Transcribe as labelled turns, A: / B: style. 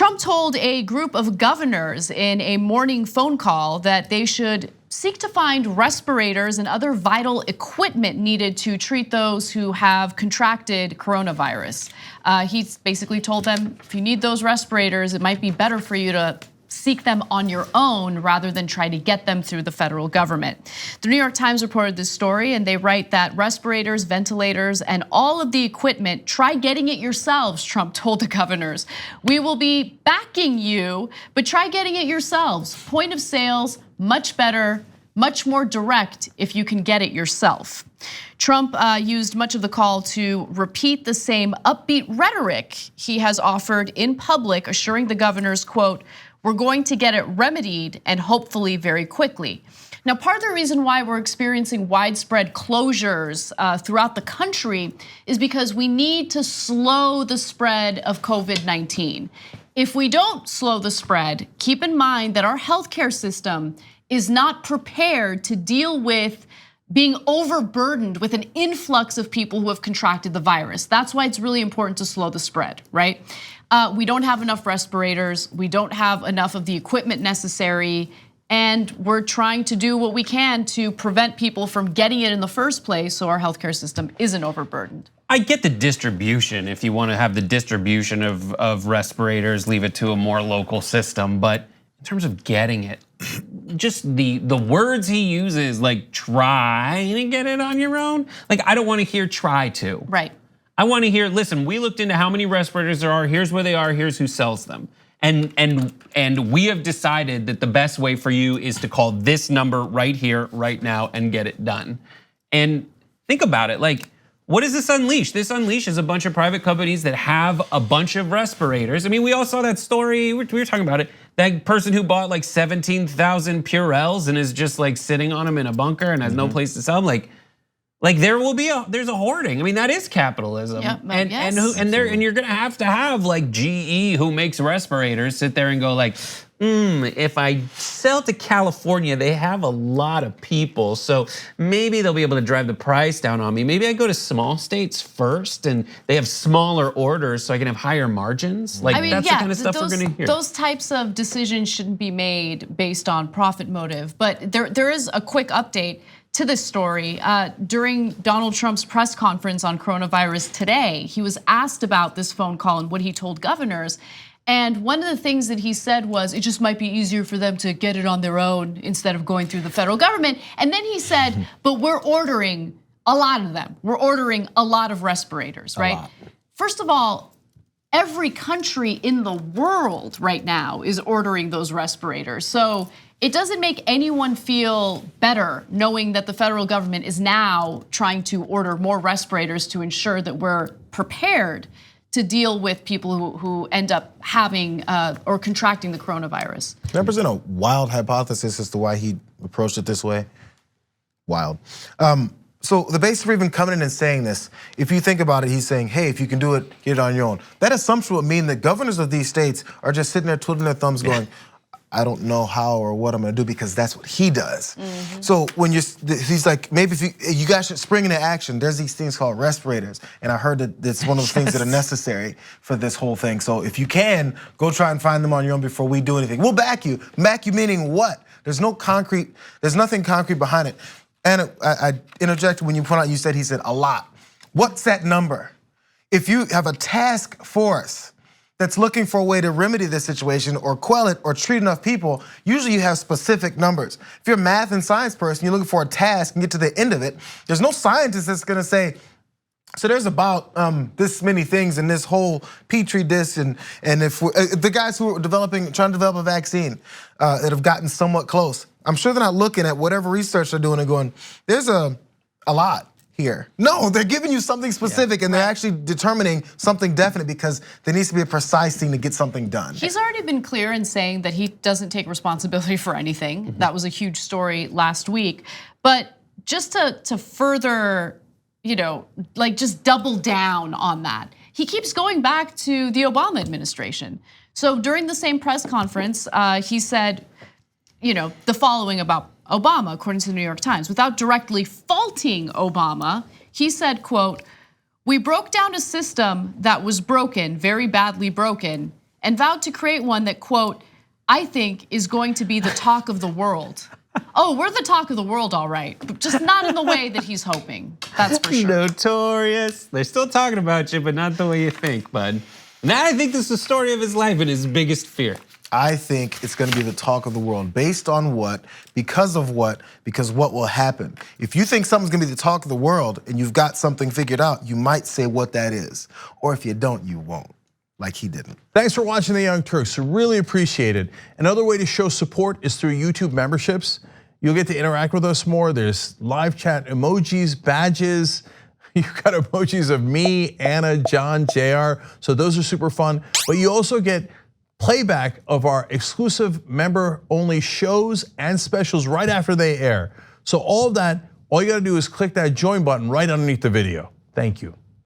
A: Trump told a group of governors in a morning phone call that they should seek to find respirators and other vital equipment needed to treat those who have contracted coronavirus. He basically told them, if you need those respirators, it might be better for you to seek them on your own rather than try to get them through the federal government. The New York Times reported this story, and they write that respirators, ventilators, and all of the equipment, try getting it yourselves, Trump told the governors. We will be backing you, but try getting it yourselves. Point of sales, much better, much more direct if you can get it yourself. Trump used much of the call to repeat the same upbeat rhetoric he has offered in public, assuring the governors, quote, "We're going to get it remedied and hopefully very quickly." Now, part of the reason why we're experiencing widespread closures throughout the country is because we need to slow the spread of COVID-19. If we don't slow the spread, keep in mind that our healthcare system is not prepared to deal with being overburdened with an influx of people who have contracted the virus. That's why it's really important to slow the spread, right? We don't have enough respirators. We don't have enough of the equipment necessary. And we're trying to do what we can to prevent people from getting it in the first place so our healthcare system isn't overburdened.
B: I get the distribution. If you want to have the distribution of respirators, leave it to a more local system. But in terms of getting it, just the words he uses, like try to get it on your own. Like, I don't want to hear try to.
A: Right.
B: I want to hear, listen, we looked into how many respirators there are, here's where they are, here's who sells them. And we have decided that the best way for you is to call this number right here, right now, and get it done. And think about it, like, what does this unleash? This unleashes a bunch of private companies that have a bunch of respirators. I mean, we all saw that story, we were talking about it. That person who bought like 17,000 Purells and is just like sitting on them in a bunker and has no place to sell them. Like there's a hoarding. I mean, that is capitalism.
A: Yeah,
B: and you're gonna have to have like GE, who makes respirators, sit there and go like, if I sell to California, they have a lot of people, so maybe they'll be able to drive the price down on me. Maybe I go to small states first and they have smaller orders so I can have higher margins. Like, I mean, that's the kind of stuff we're gonna hear.
A: Those types of decisions shouldn't be made based on profit motive. But there is a quick update to this story. During Donald Trump's press conference on coronavirus today, he was asked about this phone call and what he told governors. And one of the things that he said was, it just might be easier for them to get it on their own instead of going through the federal government. And then he said, but we're ordering a lot of them. We're ordering a lot of respirators, right? First of all, every country in the world right now is ordering those respirators. So it doesn't make anyone feel better knowing that the federal government is now trying to order more respirators to ensure that we're prepared to deal with people who end up having or contracting the coronavirus.
C: Can I present a wild hypothesis as to why he approached it this way? Wild. So the basis for even coming in and saying this, if you think about it, he's saying, hey, if you can do it, get it on your own. That assumption would mean that governors of these states are just sitting there twiddling their thumbs going, I don't know how or what I'm gonna do because that's what he does. So when he's like, maybe if you guys should spring into action, there's these things called respirators. And I heard that it's one of the things that are necessary for this whole thing. So if you can, go try and find them on your own before we do anything. We'll back you. Back you meaning what? There's nothing concrete behind it. And I interjected when you point out, he said a lot. What's that number? If you have a task force that's looking for a way to remedy this situation or quell it or treat enough people, usually you have specific numbers. If you're a math and science person, you're looking for a task and get to the end of it, there's no scientist that's gonna say, so there's about this many things in this whole petri dish, and if the guys who are trying to develop a vaccine that have gotten somewhat close, I'm sure they're not looking at whatever research they're doing and going, there's a lot here. No, they're giving you something specific and they're actually determining something definite because there needs to be a precise thing to get something done.
A: He's already been clear in saying that he doesn't take responsibility for anything. That was a huge story last week. But just to further, like just double down on that, he keeps going back to the Obama administration. So during the same press conference, he said, the following about Obama, according to the New York Times. Without directly faulting Obama, he said, quote, "We broke down a system that was broken, very badly broken, and vowed to create one that, quote, I think is going to be the talk of the world. Oh, we're the talk of the world, all right, but just not in the way that he's hoping. That's for sure.
B: Notorious. They're still talking about you, but not the way you think, bud. And I think this is the story of his life and his biggest fear.
C: I think it's gonna be the talk of the world. Based on what? Because of what? Because what will happen? If you think something's gonna be the talk of the world and you've got something figured out, you might say what that is. Or if you don't, you won't, like he didn't.
D: Thanks for watching The Young Turks, really appreciate it. Another way to show support is through YouTube memberships. You'll get to interact with us more. There's live chat emojis, badges. You've got emojis of me, Anna, John, JR, so those are super fun. But you also get playback of our exclusive member-only shows and specials right after they air. So all of that, all you gotta do is click that join button right underneath the video. Thank you.